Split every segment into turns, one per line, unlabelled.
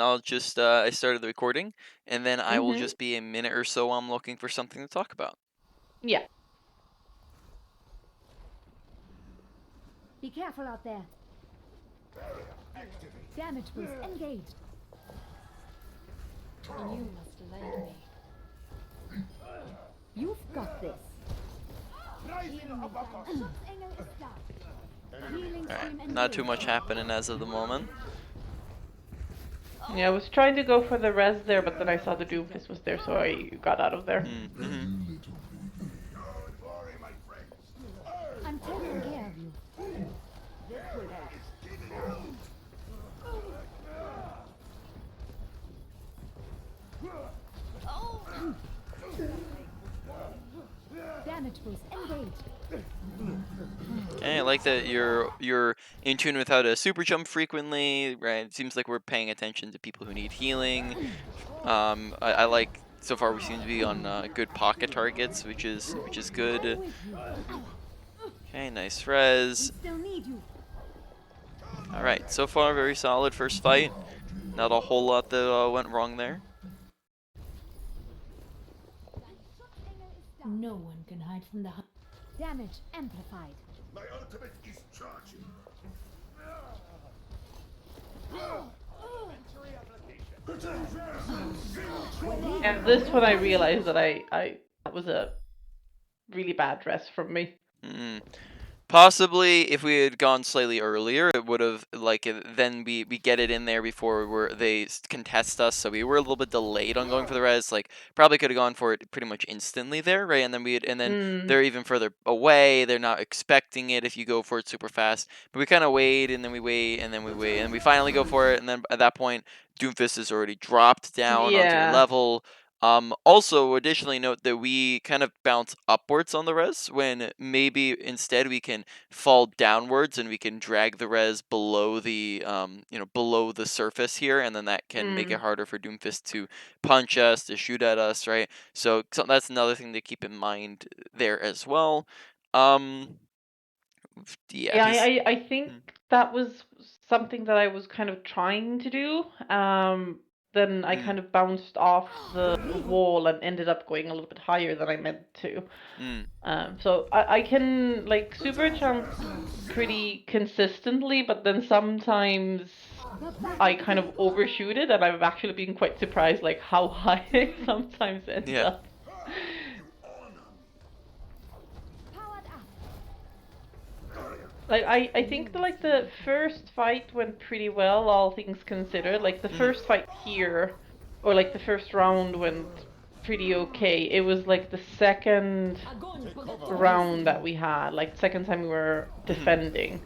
I'll just I started the recording, and then I will
Mm-hmm.
just be a minute or so. I'm looking for something to talk about.
Yeah.
Be careful out there. Damage boost engaged. You must like me. You've got this. Healing
All right,
stream
not too
engaged.
much happening as of the moment.
Yeah, I was trying to go for the res there, but then I saw the Doomfist was there, so I got out of there.
Mm-hmm.
I'm taking care of you. Damage boost engaged.
Okay, I like that you're in tune with how to super jump frequently, right? It seems like we're paying attention to people who need healing. I like so far we seem to be on good pocket targets, which is good.
With you.
Okay, nice
We
res.
still need you.
All right, so far very solid first fight. Not a whole lot that went wrong there.
No one can hide from the damage amplified.
My ultimate is charging.
And this one I realized that that was a really bad dress from me.
Mm. Possibly, if we had gone slightly earlier, it would have then we get it in there before they contest us. So we were a little bit delayed on going for the res. Like probably could have gone for it pretty much instantly there, right? And then
Mm.
they're even further away. They're not expecting it if you go for it super fast. But we kind of wait, and then we wait, and then we wait, and we finally go for it. And then at that point, Doomfist is already dropped down onto your
Yeah.
level. Also, additionally, note that we kind of bounce upwards on the res when maybe instead we can fall downwards and we can drag the res below the below the surface here, and then that can make it
Mm.
harder for Doomfist to punch us, to shoot at us, right? So that's another thing to keep in mind there as well. Um, yeah,
Yeah,
these.
I think
Mm,
that was something that I was kind of trying to do. Then I
mm,
kind of bounced off the wall and ended up going a little bit higher than I meant to.
mm,
So I can like super jump pretty consistently, but then sometimes I kind of overshoot it, and I've actually been quite surprised like how high I sometimes end
yeah.
up.
Powered up.
Like I think like the first fight went pretty well, all things considered. Like the
Mm,
first fight here, or like the first round went pretty okay. It was like the second round that we had, like the second time we were
mhm,
defending,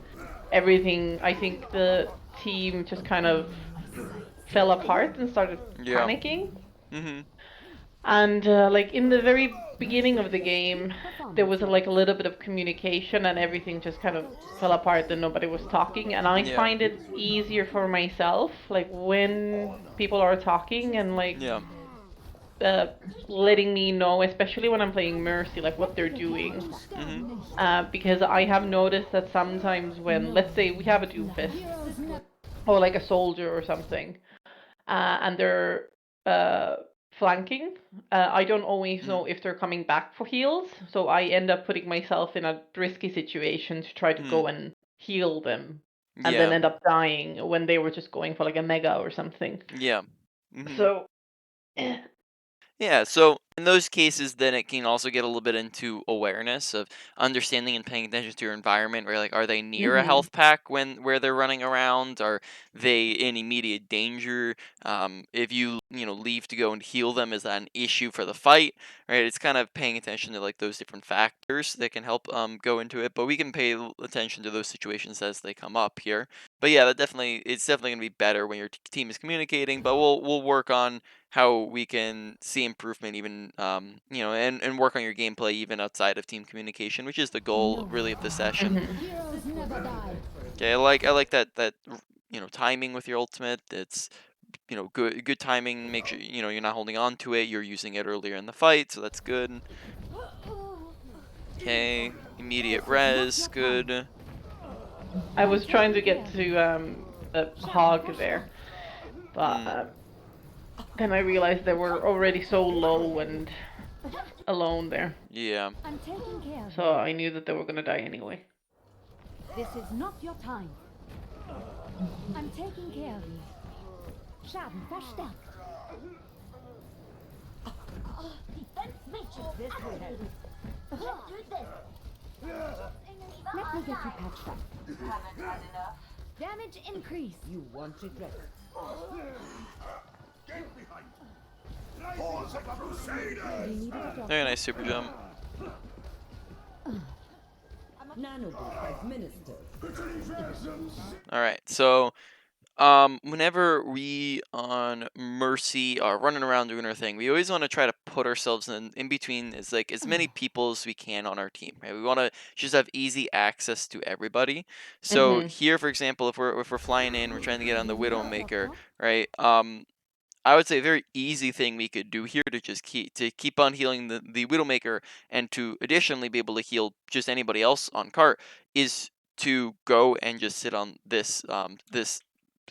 everything. I think the team just kind of fell apart and started
yeah.
panicking.
Mhm.
And like in the very beginning of the game, there was like a little bit of communication, and everything just kind of fell apart, and nobody was talking. And I
Yeah.
find it easier for myself, like when people are talking and like
Yeah.
uh, letting me know, especially when I'm playing Mercy, like what they're doing.
Mhm.
Because I have noticed that sometimes when, let's say, we have a Doomfist
Heroes never
or like a soldier or something, and they're uh, flanking. I don't always
Mhm.
know if they're coming back for heals, so I end up putting myself in a risky situation to try to
Mhm.
go and heal them, and then
Yeah.
end up dying when they were just going for like a mega or something.
Yeah. Mhm.
So,
Yeah, so in those cases, then it can also get a little bit into awareness of understanding and paying attention to your environment. Where like, are they near a
hmm
health pack when where they're running around? Are they in immediate danger? If you leave to go and heal them, is that an issue for the fight? Right? It's kind of paying attention to like those different factors that can help go into it. But we can pay attention to those situations as they come up here. But yeah, it's definitely gonna be better when your team is communicating. But we'll work on how we can see improvement even and work on your gameplay even outside of team communication, which is the goal really of the session.
hmm
heroes never die.
Okay, I like that timing with your ultimate. It's good timing. Make sure you're not holding on to it, you're using it earlier in the fight, so that's good. Okay, immediate
This is not
res,
your fight.
good.
I was trying to
Taking care
get
of you.
to the
Shadow
hog
dash
there.
out.
But then I realized they were already so low and alone there.
Yeah.
I'm taking care of
So I knew that they were gonna die anyway.
you. This is not your time. I'm taking care of you. Schaden verstärkt. Defense matrix. This will help. Let's do this. Let me get you patched up.
Haven't had enough.
Damage increase.
You want regret.
Get behind! Pause of the Crusader!
We needed a doctor.
Very nice super jump.
Nanobot administered.
Alright, so whenever we on Mercy are running around doing our thing, we always want to try to put ourselves in between as many people as we can on our team. Right? We want to just have easy access to everybody. So here, for example, if we're flying in, we're trying to get on the Widowmaker, right? I would say a very easy thing we could do here to just keep on healing the Widowmaker and to additionally be able to heal just anybody else on cart is to go and just sit on this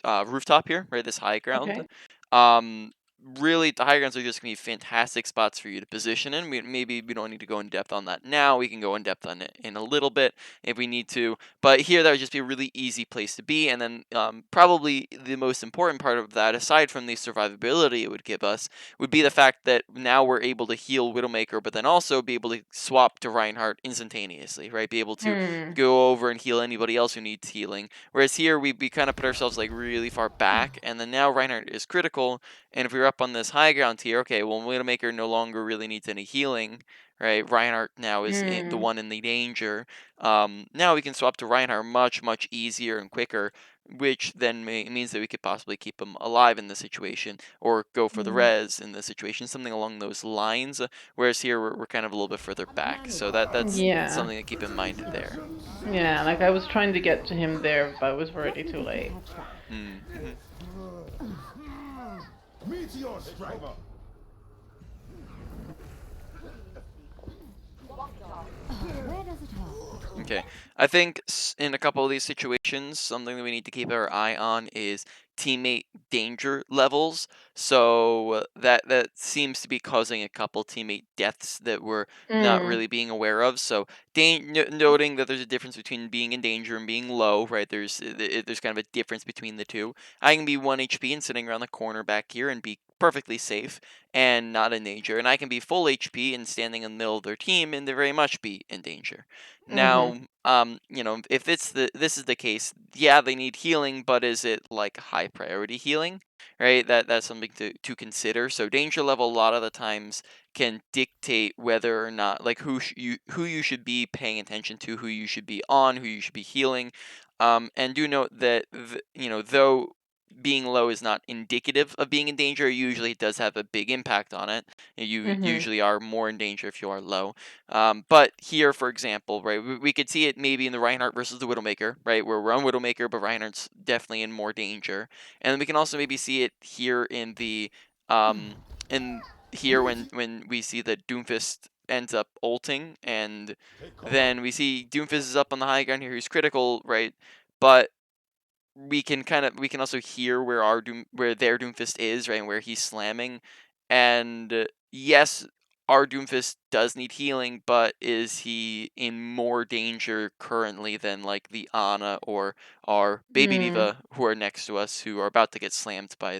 rooftop here, right? This high ground.
Okay.
Really, the high grounds are just gonna be fantastic spots for you to position in. Maybe we don't need to go in depth on that now. We can go in depth on it in a little bit if we need to. But here, that would just be a really easy place to be. And then probably the most important part of that, aside from the survivability it would give us, would be the fact that now we're able to heal Widowmaker, but then also be able to swap to Reinhardt instantaneously, right? Be able to go over and heal anybody else who needs healing. Whereas here, we kind of put ourselves like really far back, and then now Reinhardt is critical. And if we were up on this high ground here, okay, well, Widowmaker no longer really needs any healing, right? Reinhardt now is the one in the danger. Now we can swap to Reinhardt much easier and quicker, which then means that we could possibly keep him alive in this situation, or go for the res in this situation, something along those lines. Whereas here we're kind of a little bit further back, so that's something to keep in mind there.
Yeah, like I was trying to get to him there, but it was already too late.
Meteor strike!
Where does it hurt?
Okay, I think in a couple of these situations, something that we need to keep our eye on is teammate danger levels. So that seems to be causing a couple teammate deaths that we're not really being aware of. So noting that there's a difference between being in danger and being low, right? There's kind of a difference between the two. I can be 1 HP and sitting around the corner back here and be perfectly safe and not in danger, and I can be full HP and standing in the middle of their team and they very much be in danger. Now, if this is the case, yeah, they need healing, but is it like high priority healing? Right? That's something to consider. So danger level a lot of the times can dictate whether or not like who you should be paying attention to, who you should be on, who you should be healing. And do note that though being low is not indicative of being in danger, usually it does have a big impact on it. You usually are more in danger if you are low. But here, for example, right, we could see it maybe in the Reinhardt versus the Widowmaker, right, where we're on Widowmaker, but Reinhardt's definitely in more danger. And then we can also maybe see it here in the in here when we see that Doomfist ends up ulting, and then we see Doomfist is up on the high ground here, he's critical, right? But we can also hear where their Doomfist is, right, and where he's slamming. And yes, our Doomfist does need healing, but is he in more danger currently than like the Ana or our Baby Diva who are next to us, who are about to get slammed by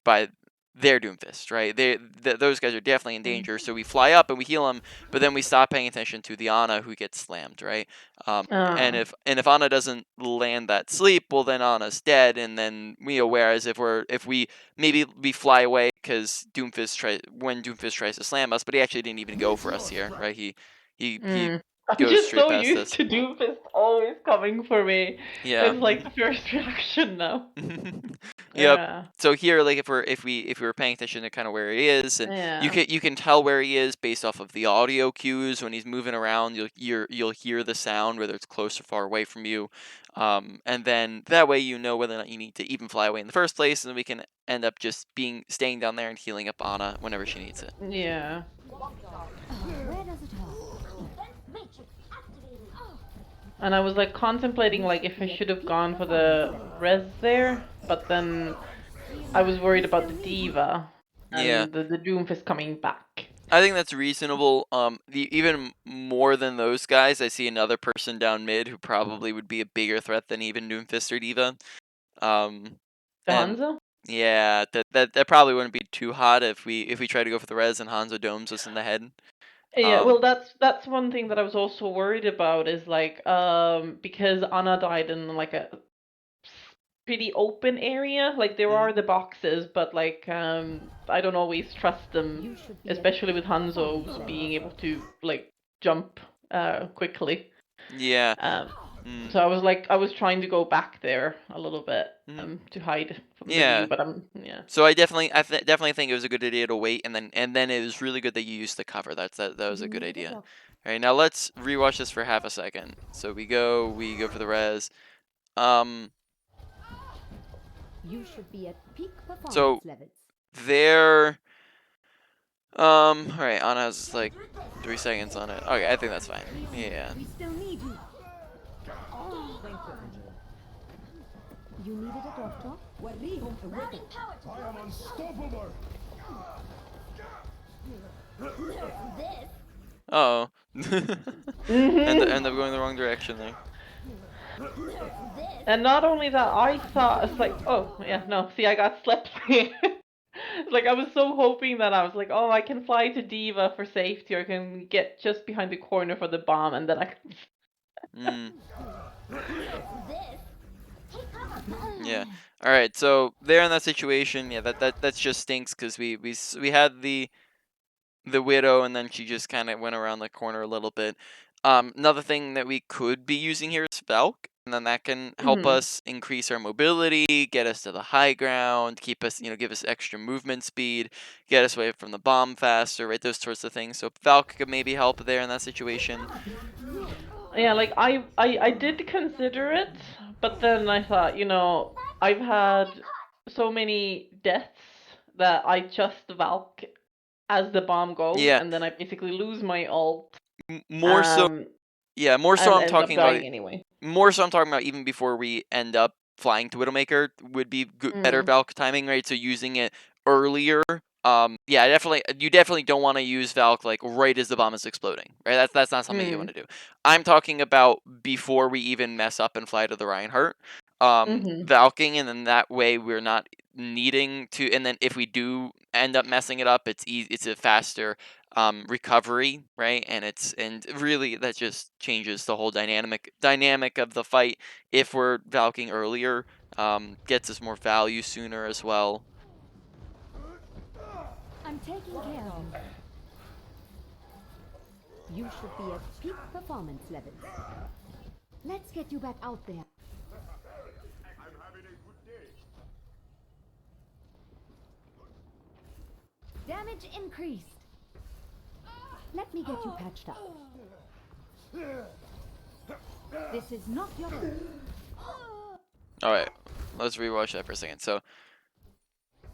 by their Doomfist, right? Those guys are definitely in danger. So we fly up and we heal them, but then we stop paying attention to the Ana who gets slammed, right? And if Ana doesn't land that sleep, well then Ana's dead, and then whereas if we fly away because when Doomfist tries to slam us, but he actually didn't even go for us here, right? He
I'm
goes
just
straight
so
past
used
us.
to Doomfist always coming for me.
Yeah.
It's like the first reaction now.
Yep.
Yeah.
So here, like if we were paying attention to kind of where he is, and
Yeah.
you can tell where he is based off of the audio cues when he's moving around. You'll hear the sound whether it's close or far away from you, and then that way you know whether or not you need to even fly away in the first place, and then we can end up just staying down there and healing up Ana whenever she needs it.
Yeah.
Where does it hurt?
Defense matrix activated.
And I was like contemplating like if I should have gone for the res there, but then I was worried about the diva
Yeah.
and the Doomfist coming back.
I think that's reasonable. Even more than those guys, I see another person down mid who probably would be a bigger threat than even Doomfist or Diva.
The
And
Hanzo?
yeah, that probably wouldn't be too hot if we try to go for the res and Hanzo domes us in the head.
Yeah, well, that's one thing that I was also worried about is like because Anna died in like a pretty open area. Like there are the boxes, but like I don't always trust them,
You should be
especially with Hanzo's being able to like jump quickly.
Yeah.
So I was trying to go back there a little bit to hide from the
Yeah.
view, but yeah.
So I definitely think it was a good idea to wait, and then it was really good that you used the cover. That was a good idea. All right, now let's rewatch this for half a second. So we go for the res.
You should be at peak performance
So
levels.
there. All right, Anna has like 3 seconds on it. Okay, I think that's fine. Yeah.
We still need you. You needed a doctor?
وريهم قوتك.
I am unstoppable.
This
Oh. End up going the wrong direction there.
And not only that, I thought it's like, oh yeah, no, see, I got slept. Like I was so hoping that I was like, oh, I can fly to Diva for safety, or I can get just behind the corner for the bomb, and then I can.
this. Take cover.
Yeah. All right. So there in that situation, yeah, that just stinks because we had the widow, and then she just kind of went around the corner a little bit. Another thing that we could be using here is Valk, and then that can help us increase our mobility, get us to the high ground, keep us, give us extra movement speed, get us away from the bomb faster, right? Those sorts of things. So Valk could maybe help there in that situation.
Yeah, like I did consider it, but then I thought, I've had so many deaths that I just Valk as the bomb goes,
Yeah.
and then I basically lose my ult.
More so. Yeah, more so
And
I'm
end up
talking about
dying anyway.
More so I'm talking about even before we end up flying to Widowmaker would be better Valk timing, right? So using it earlier. Yeah, you definitely don't want to use Valk like right as the bomb is exploding, right? That's not something you want to do. I'm talking about before we even mess up and fly to the Reinhardt. Valking, and then that way we're not needing to, and then if we do end up messing it up, it's a faster recovery, right? And really that just changes the whole dynamic of the fight. If we're Valking earlier, gets us more value sooner as well.
I'm taking care of you. You should be at peak performance levels. Let's get you back out there.
I'm having a good day.
Damage increased. Let me get you patched up. This is not your...
Alright, let's rewatch that for a second. So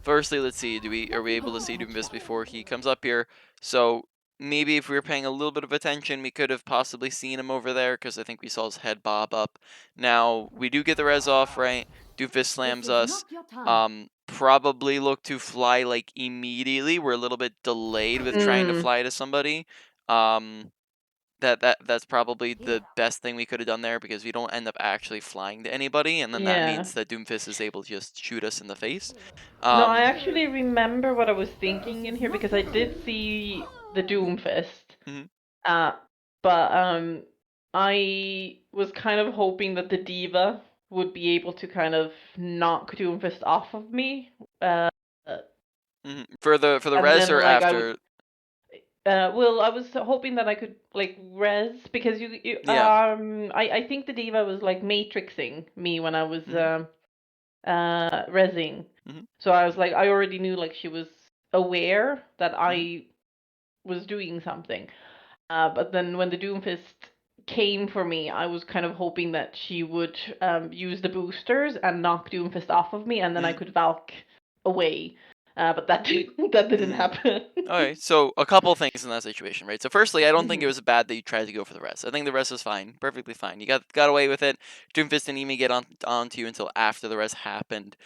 firstly, let's see, are we able to see Doomfist before he comes up here? So maybe if we were paying a little bit of attention, we could have possibly seen him over there, because I think we saw his head bob up. Now, we do get the res off, right? Doomfist slams us. Probably look to fly like immediately. We're a little bit delayed with trying to fly to somebody. That's probably the best thing we could have done there, because we don't end up actually flying to anybody, and then that means that Doomfist is able to just shoot us in the face.
No, I actually remember what I was thinking in here, because I did see the Doomfist. But I was kind of hoping that the Diva would be able to kind of knock Doomfist off of me.
For the res,
then,
or
like,
after?
Well, I was hoping that I could like res, because I think the Diva was like matrixing me when I was resing. So I was like, I already knew like she was aware that I was doing something. But then when the Doomfist came for me, I was kind of hoping that she would use the boosters and knock Doomfist off of me, and then I could Valk away. But that didn't happen.
Okay, so a couple things in that situation, right? So firstly, I don't think it was bad that you tried to go for the res. I think the res was fine, perfectly fine. You got away with it. Doomfist didn't even get onto you until after the res happened.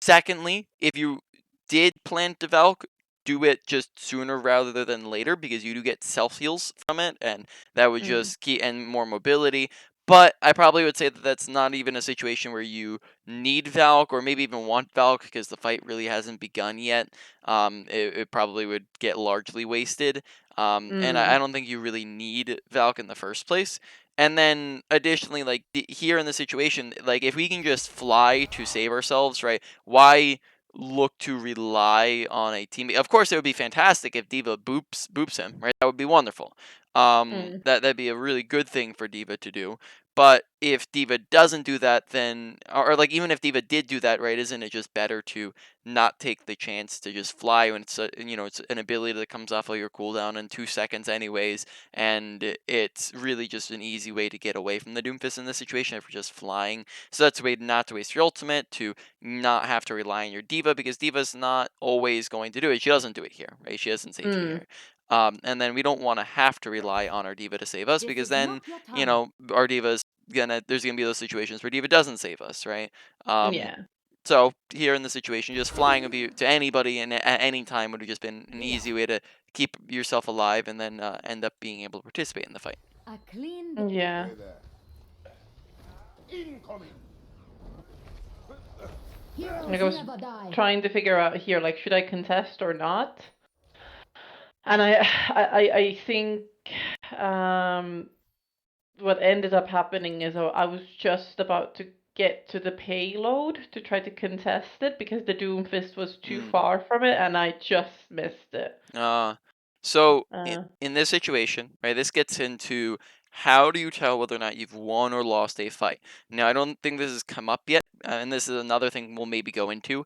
Secondly, if you did plan to Valk, do it just sooner rather than later, because you do get self heals from it, and that would just keep and more mobility. But I probably would say that that's not even a situation where you need Valk or maybe even want Valk, because the fight really hasn't begun yet. It probably would get largely wasted. And I don't think you really need Valk in the first place. And then additionally, like here in the situation, like if we can just fly to save ourselves, right? Why look to rely on a teammate? Of course, it would be fantastic if Diva boops him, right? That would be wonderful. That'd be a really good thing for Diva to do. But if Diva doesn't do that, then or like even if Diva did do that, right? Isn't it just better to not take the chance to just fly when it's it's an ability that comes off of your cooldown in 2 seconds anyways, and it's really just an easy way to get away from the Doomfist in this situation if you're just flying. So that's a way not to waste your ultimate, to not have to rely on your Diva, because Diva's not always going to do it. She doesn't do it here, right? She doesn't save you here. And then we don't want to have to rely on our Diva to save us,
This
because
is
then,
not your time.
our Diva's there's gonna be those situations where Diva doesn't save us, right?
Yeah.
So here in the situation, just flying would be to anybody and at any time would have just been an easy way to keep yourself alive and then end up being able to participate in the fight.
A clean.
Yeah.
Hey there. Incoming.
Heroes
Like I was
never die.
trying to figure out here, like, should I contest or not? And I think what ended up happening is I was just about to get to the payload to try to contest it because the Doomfist was too far from it, and I just missed it.
So
Uh,
in this situation, right, this gets into how do you tell whether or not you've won or lost a fight? Now, I don't think this has come up yet, and this is another thing we'll maybe go into,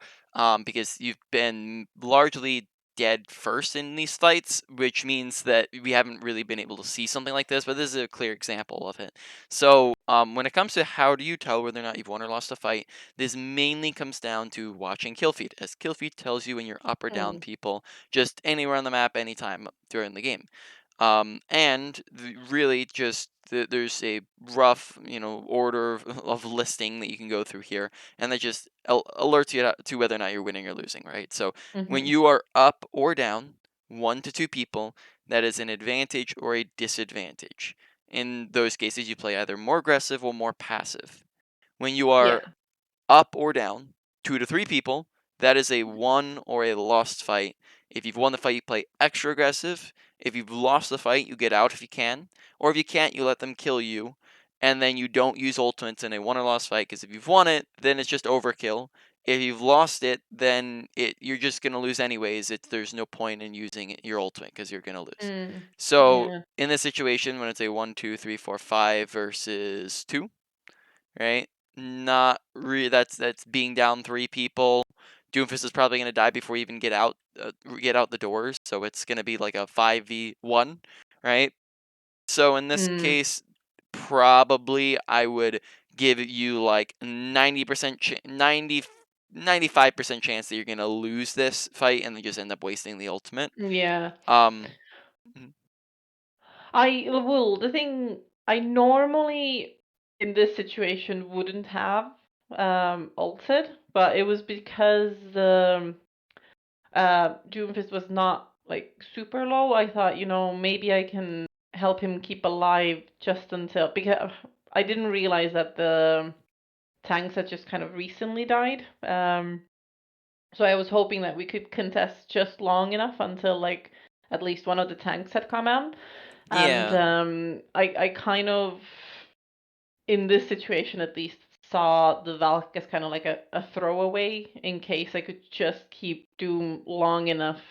because you've been largely dead first in these fights, which means that we haven't really been able to see something like this, but this is a clear example of it. So, when it comes to how do you tell whether or not you've won or lost a fight, this mainly comes down to watching kill feed, as kill feed tells you when you're up or down people just anywhere on the map, anytime during the game. And really just there's a rough, order of listing that you can go through here, and that just alerts you to whether or not you're winning or losing, right? So when you are up or down, 1 to 2 people, that is an advantage or a disadvantage. In those cases, you play either more aggressive or more passive. When you
yeah.
are up or down, 2 to 3 people, that is a won or a lost fight. If you've won the fight, you play extra aggressive. If you've lost the fight, you get out if you can. Or if you can't, you let them kill you. And then you don't use ultimates in a won or lost fight, because if you've won it, then it's just overkill. If you've lost it, then you're just going to lose anyways. There's no point in using your ultimate because you're going to lose. So
Yeah.
in this situation, when it's a 1, 2, 3, 4, 5 versus 2, right? Not really. That's being down 3 people. Doomfist is probably gonna die before you even get out the doors. So it's gonna be like a 5v1, right? So in this case, probably I would give you like 90% 95% chance that you're gonna lose this fight and then just end up wasting the ultimate.
Yeah.
Um, mhm.
The thing I normally in this situation wouldn't have ulted, but it was because Doomfist was not like super low. I thought, maybe I can help him keep alive just until, because I didn't realize that the tanks had just kind of recently died. So I was hoping that we could contest just long enough until like at least one of the tanks had come out. And
Yeah.
I kind of, in this situation at least, saw the Valk as kind of like a throwaway in case I could just keep Doom long enough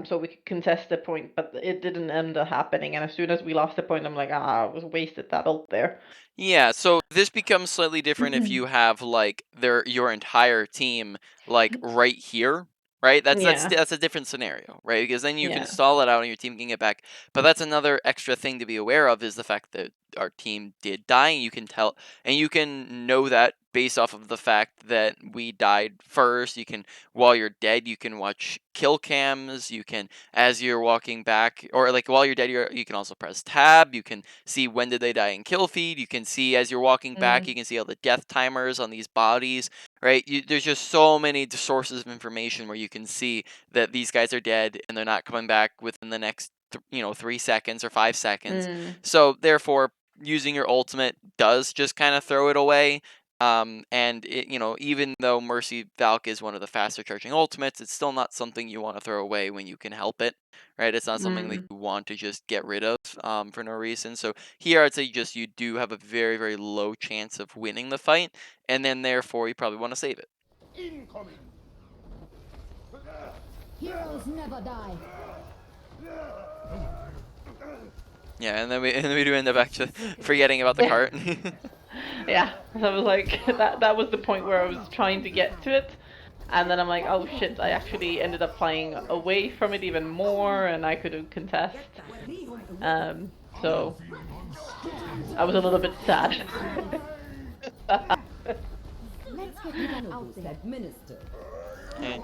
so we could contest the point, but it didn't end up happening. And as soon as we lost the point, I'm like, I was wasted that ult there.
Yeah, so this becomes slightly different if you have like your entire team like right here, right?
Yeah,
That's a different scenario, right? Because then you can
yeah.
stall it out and your team can get back. But that's another extra thing to be aware of, is the fact that our team did die, and you can tell, and you can know that based off of the fact that we died first. You can, while you're dead, you can watch kill cams. You can, as you're walking back, or like while you're dead, you can also press tab. You can see when did they die in kill feed. You can see as you're walking back, you can see all the death timers on these bodies. right? There's just so many sources of information where you can see that these guys are dead and they're not coming back within the next 3 seconds or 5 seconds.
Mm.
So therefore, using your ultimate does just kind of throw it away. And it, even though Mercy Valk is one of the faster charging ultimates, it's still not something you want to throw away when you can help it, right? It's not something that
Mm.
you want to just get rid of for no reason. So here I'd say just you do have a very, very low chance of winning the fight, and then therefore you probably want to save it.
Incoming!
Heroes never die.
Yeah, and then we do end up actually forgetting about the
Yeah.
cart.
Yeah, so I was like, that was the point where I was trying to get to it, and then I'm like, oh shit, I actually ended up flying away from it even more, and I couldn't contest. So I was a little bit sad.
Let's get you back out
Nanoboost
there.
administered.
And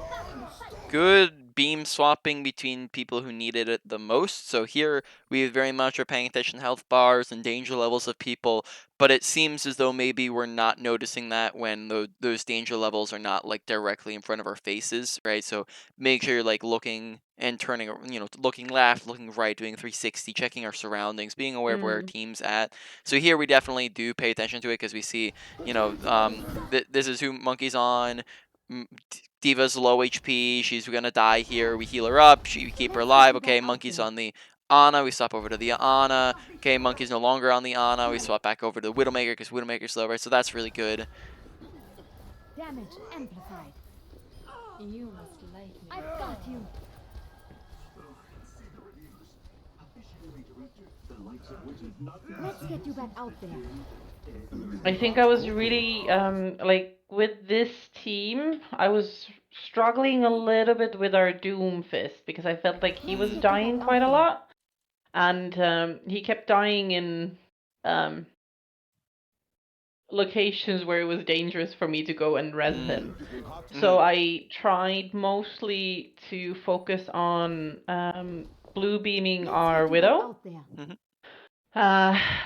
good beam swapping between people who needed it the most. So here we very much are paying attention to health bars and danger levels of people, but it seems as though maybe we're not noticing that when those danger levels are not like directly in front of our faces, right? So make sure you're like looking and turning, looking left, looking right, doing 360, checking our surroundings, being aware of where our
Mm.
team's at. So here we definitely do pay attention to it because we see, this is who Monkey's on. Diva's low HP. She's gonna die here. We heal her up. We keep her alive. Okay, Monkey's on the Ana. We swap over to the Ana. Okay, Monkey's no longer on the Ana. We swap back over to the Widowmaker because Widowmaker's low, right? So that's really good.
Damage amplified.
You must like me.
I've got you. Let's get you back out there.
I think I was really like with this team, I was struggling a little bit with our Doomfist because I felt like he was dying quite a lot, and he kept dying in um, locations where it was dangerous for me to go and res him. So I tried mostly to focus on blue beaming our Widow.
Out there.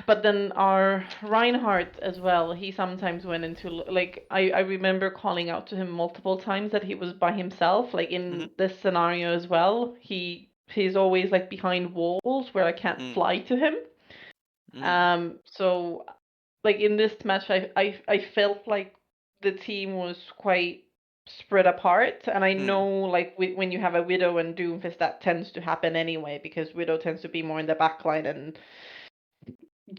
But then our Reinhardt as well, he sometimes went into like I remember calling out to him multiple times that he was by himself. Like in this scenario as well, he's always like behind walls where I can't fly to him. So like in this match, I felt like the team was quite spread apart, and I know like when you have a Widow and Doomfist, that tends to happen anyway because Widow tends to be more in the backline and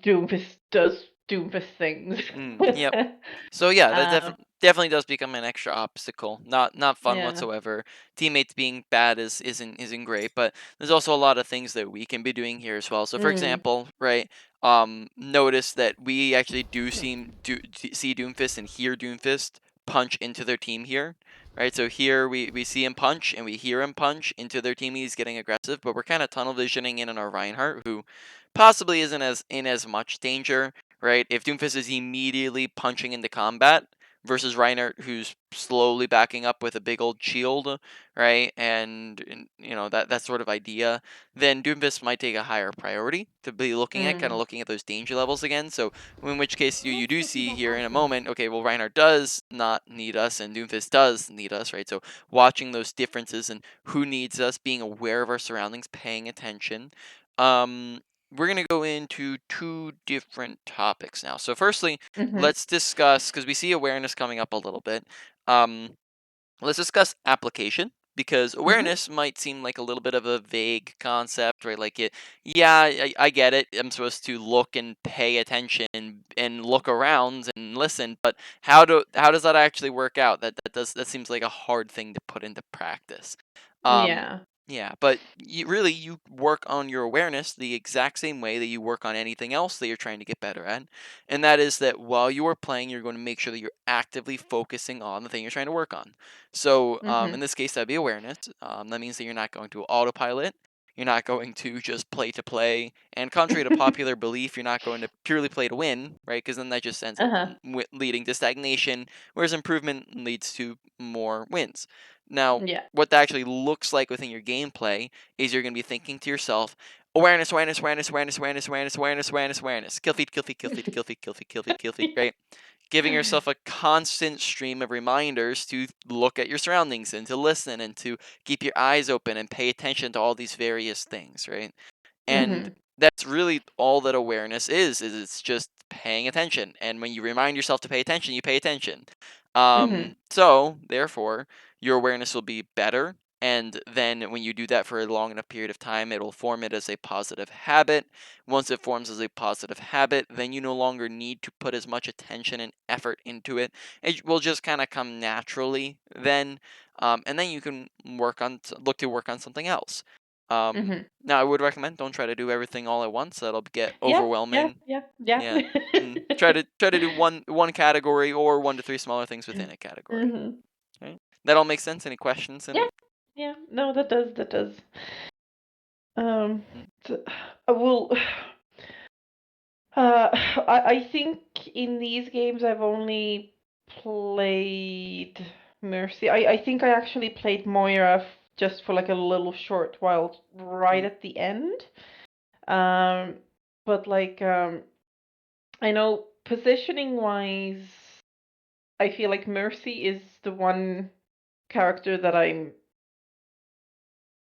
Doomfist does Doomfist things.
Yep. So yeah, that
Um,
definitely does become an extra obstacle. Not fun
yeah.
whatsoever. Teammates being bad isn't great, but there's also a lot of things that we can be doing here as well. So for example, right, notice that we actually see Doomfist and hear Doomfist punch into their team here. Right, so here we see him punch and we hear him punch into their team. He's getting aggressive, but we're kind of tunnel visioning in on our Reinhardt, who possibly isn't in as much danger, right? If Doomfist is immediately punching into combat versus Reinhardt, who's slowly backing up with a big old shield, right? And that sort of idea, then Doomfist might take a higher priority to be looking at, kind of looking at those danger levels again. So in which case you do see here in a moment, okay, well Reinhardt does not need us and Doomfist does need us, right? So watching those differences and who needs us, being aware of our surroundings, paying attention. We're going to go into two different topics now. So firstly, let's discuss, because we see awareness coming up a little bit. Let's discuss application, because awareness might seem like a little bit of a vague concept, right? Like I get it. I'm supposed to look and pay attention and look around and listen, but how does that actually work out? That seems like a hard thing to put into practice. Um,
Yeah.
yeah, but you work on your awareness the exact same way that you work on anything else that you're trying to get better at, and that is that while you are playing, you're going to make sure that you're actively focusing on the thing you're trying to work on. So, in this case, that'd be awareness. That means that you're not going to autopilot. You're not going to just play, and contrary to popular belief, you're not going to purely play to win, right? Because then that just ends up leading to stagnation, whereas improvement leads to more wins. Now,
Yeah.
what that actually looks like within your gameplay is you're going to be thinking to yourself, awareness, awareness, awareness, awareness, awareness, awareness, awareness, awareness, awareness, kill feed, kill feed, kill feed, kill feed, kill feed, kill feed, kill feed, right? giving yourself a constant stream of reminders to look at your surroundings and to listen and to keep your eyes open and pay attention to all these various things, right? And
Mhm.
that's really all that awareness is it's just paying attention. And when you remind yourself to pay attention, you pay attention.
Mhm.
So therefore, your awareness will be better. And then when you do that for a long enough period of time, it'll form it as a positive habit. Once it forms as a positive habit, then you no longer need to put as much attention and effort into it. It will just kind of come naturally then. And then you can look to work on something else.
Mhm.
Now I would recommend don't try to do everything all at once. That'll get
Yeah. Yeah.
overwhelming.
Yeah. Yeah.
Yeah. Try to do one category or 1 to 3 smaller things within a category.
Mhm.
Right? That all makes sense? Any questions in
Yeah.
it?
Yeah. No, that does. That does. Um.
Mm,
t- I will. I think in these games I've only played Mercy. I think I actually played Moira just for like a little short while right
mm,
at the end. Um, but like I know positioning wise, I feel like Mercy is the one character that I'm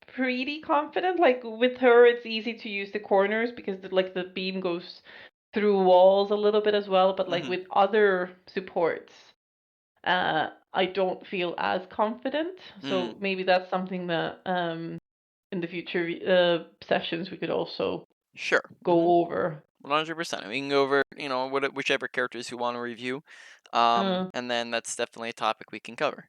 pretty confident. Like with her, it's easy to use the corners because like the beam goes through walls a little bit as well. But like
mhm,
with other supports, I don't feel as confident.
mm,
So maybe that's something that in the future sessions we could also
sure.
go over.
100%. We can go over, whichever characters you want to review.
Uh,
And then that's definitely a topic we can cover.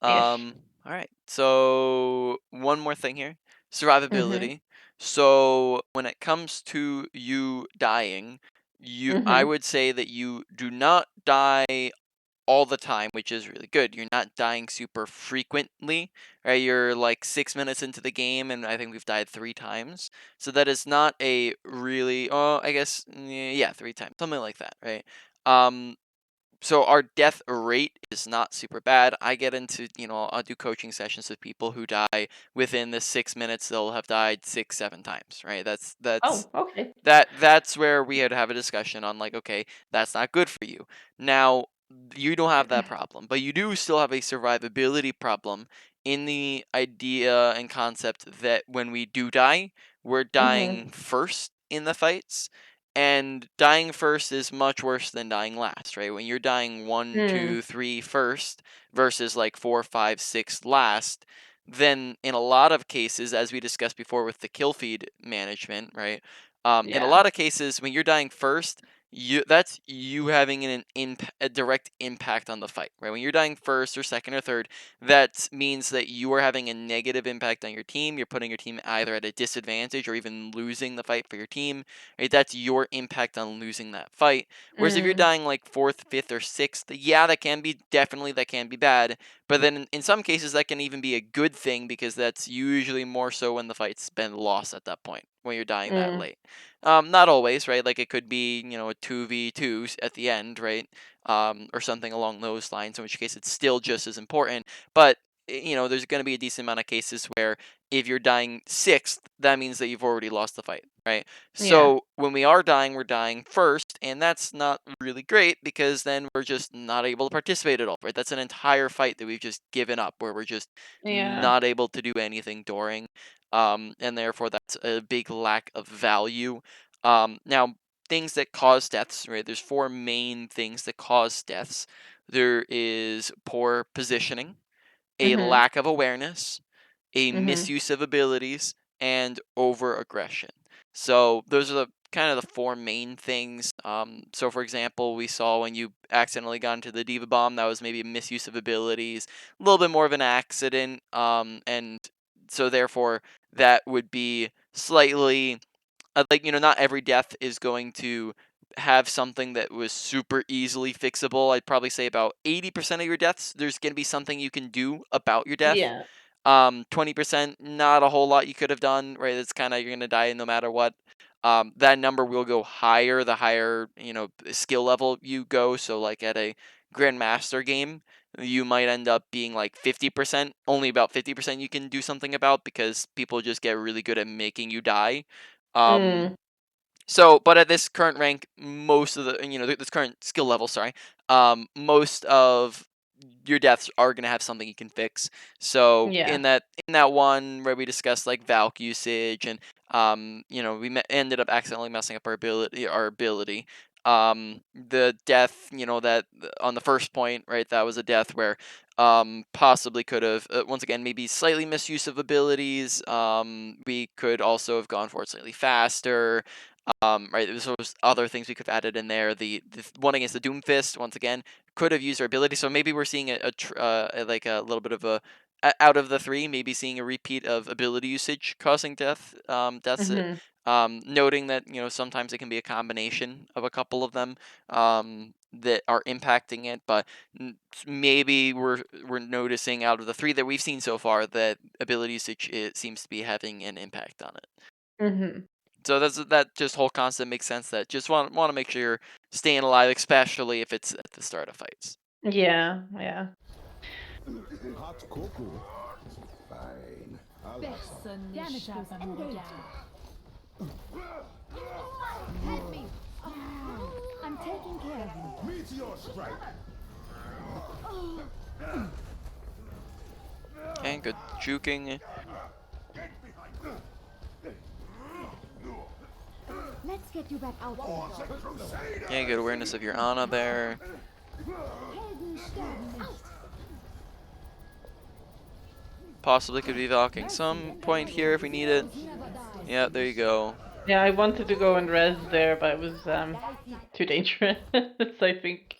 yes.
All right. So one more thing here,
Mhm.
survivability. So when it comes to you dying, I
Mhm.
would say that you do not die all the time, which is really good. You're not dying super frequently, right? You're like 6 minutes into the game, and I think we've died 3 times. So that is not a really, oh, I guess, yeah, 3 times, something like that, right? Um, so our death rate is not super bad. I get into, I'll do coaching sessions with people who die within the 6 minutes. They'll have died 6, 7 times, right?
Oh, okay.
That's where we had to have a discussion on like, okay, that's not good for you. Now, you don't have that problem, but you do still have a survivability problem in the idea and concept that when we do die, we're
Mhm.
dying first in the fights. And dying first is much worse than dying last, right? When you're dying one,
Mm.
two, three first versus like 4, 5, 6 last, then in a lot of cases, as we discussed before with the kill feed management, right? In a
Yeah.
lot of cases, when you're dying first, that's you having a direct impact on the fight, right? When you're dying first or second or third, that means that you are having a negative impact on your team. You're putting your team either at a disadvantage or even losing the fight for your team, right? That's your impact on losing that fight. Whereas if you're
Mm.
dying like fourth, fifth, or sixth, yeah, that can be bad. But then in some cases, that can even be a good thing because that's usually more so when the fight's been lost at that point, when you're dying that
Mm.
late. Not always, right? Like it could be, a 2v2 at the end, right? Or something along those lines, in which case it's still just as important. But, there's going to be a decent amount of cases where if you're dying sixth, that means that you've already lost the fight, right?
Yeah.
So when we are dying, we're dying first, and that's not really great because then we're just not able to participate at all, right? That's an entire fight that we've just given up where we're just
Yeah.
not able to do anything during. And therefore that's a big lack of value. Now, things that cause deaths, right? There's 4 main things that cause deaths. There is poor positioning, a
Mhm.
lack of awareness, a
Mhm.
misuse of abilities, and over aggression. So those are the kind of the 4 main things. So for example, we saw when you accidentally got into the diva bomb, that was maybe a misuse of abilities, a little bit more of an accident, and so therefore that would be slightly like, not every death is going to have something that was super easily fixable. I'd probably say about 80% of your deaths, there's going to be something you can do about your death.
Yeah.
20%, not a whole lot you could have done, right? It's kind of, you're going to die no matter what. That number will go higher the higher, skill level you go. So, like at a Grandmaster game, you might end up being like 50%, only about 50% you can do something about because people just get really good at making you die. Um,
Mm.
so, but at this current rank, most of the, this current skill level, sorry, most of your deaths are gonna have something you can fix. So
Yeah.
in that one where we discussed like Valk usage and we ended up accidentally messing up our ability. The death, that on the first point, right? That was a death where possibly could have once again maybe slightly misuse of abilities. We could also have gone for it slightly faster. Right, there's those other things we could have added in there. The one against the Doomfist, once again, could have used our ability. So maybe we're seeing like a little bit of out of the three, maybe seeing a repeat of ability usage causing deaths.
Mhm.
Noting that sometimes it can be a combination of a couple of them that are impacting it, but maybe we're noticing out of the three that we've seen so far that ability usage it seems to be having an impact on it.
Mhm.
So that just whole concept makes sense. That just want to make sure you're staying alive, especially if it's at the start of fights.
Yeah. Yeah.
Hot cocoa. Fine. I'll have some.
Personne
Damage
n'échappe
boost
à mon
engaged.
regard.
Help me. I'm taking care of you.
Meteor strike.
Okay, good juking.
Let's get you back out there.
Okay, good awareness of your Ana there.
Helden sterben nicht.
Possibly could be Valking some point here if we need it.
Never dies.
Yeah, there you go.
Yeah, I wanted to go and res there, but it was too dangerous, I think.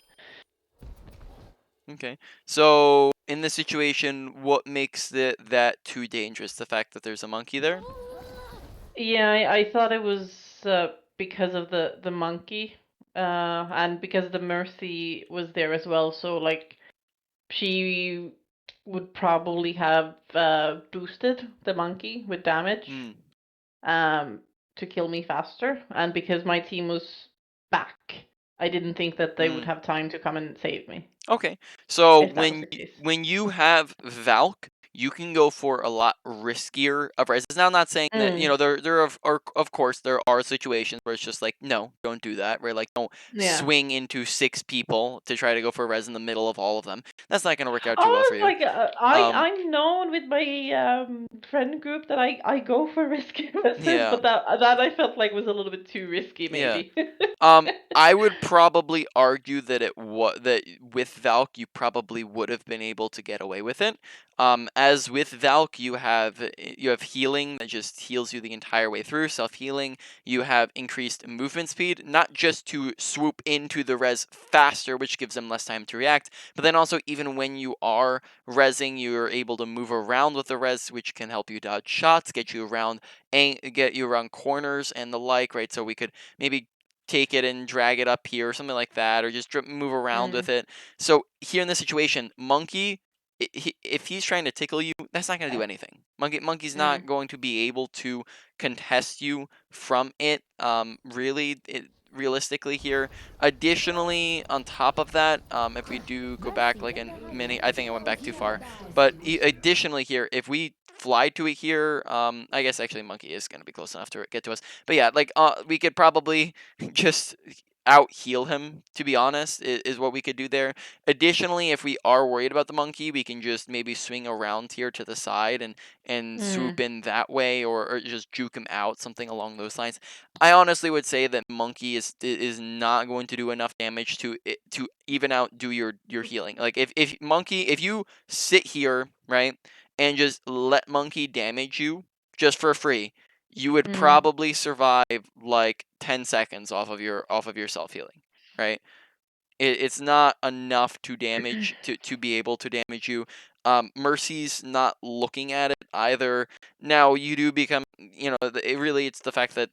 Okay, so in this situation, what makes that too dangerous? The fact that there's a monkey there.
Yeah, I thought it was because of the monkey, and because the Mercy was there as well. So like she would probably have boosted the monkey with damage,
Hmm.
um, to kill me faster. And because my team was back, I didn't think that they would
Hmm.
have time to come and save me.
Okay, so
If that was the case.
when you have Valk, you can go for a lot riskier of rises. Now, I'm not saying that
Mm,
of course there are situations where it's just like no, don't do that. Right, like don't
yeah.
swing into 6 people to try to go for a res in the middle of all of them. That's not going to work out too well
Oh,
for
it's
you.
like
Um,
I'm known with my friend group that I go for risky messes,
yeah,
but that I felt like was a little bit too risky,
yeah.
maybe.
I would probably argue that that with Valk you probably would have been able to get away with it. As with Valk you have healing that just heals you the entire way through, self healing. You have increased movement speed, not just to swoop into the res faster, which gives them less time to react, but then also even when you are resing, you're able to move around with the res, which can help you dodge shots, get you around corners and the like. Right, so we could maybe take it and drag it up here or something like that, or just move around
Mm,
with it. So here in this situation, Monkey, if he's trying to tickle you, that's not going to do anything. Monkey's
mm,
not going to be able to contest you from it. Realistically here. Additionally, on top of that, if we do go back like a mini, I think I went back too far. But additionally here, if we fly to it here, I guess actually Monkey is going to be close enough to get to us. But yeah, like we could probably just out heal him, to be honest, is what we could do there. Additionally, if we are worried about the monkey, we can just maybe swing around here to the side and
mm,
swoop in that way, or just juke him out, something along those lines. I honestly would say that monkey is not going to do enough damage to even outdo your healing. Like if monkey, if you sit here, right, and just let monkey damage you just for free, you would
mm.
probably survive like 10 seconds off of your self healing, right? It's not enough to be able to damage you. Mercy's not looking at it either. Now you do become, it's the fact that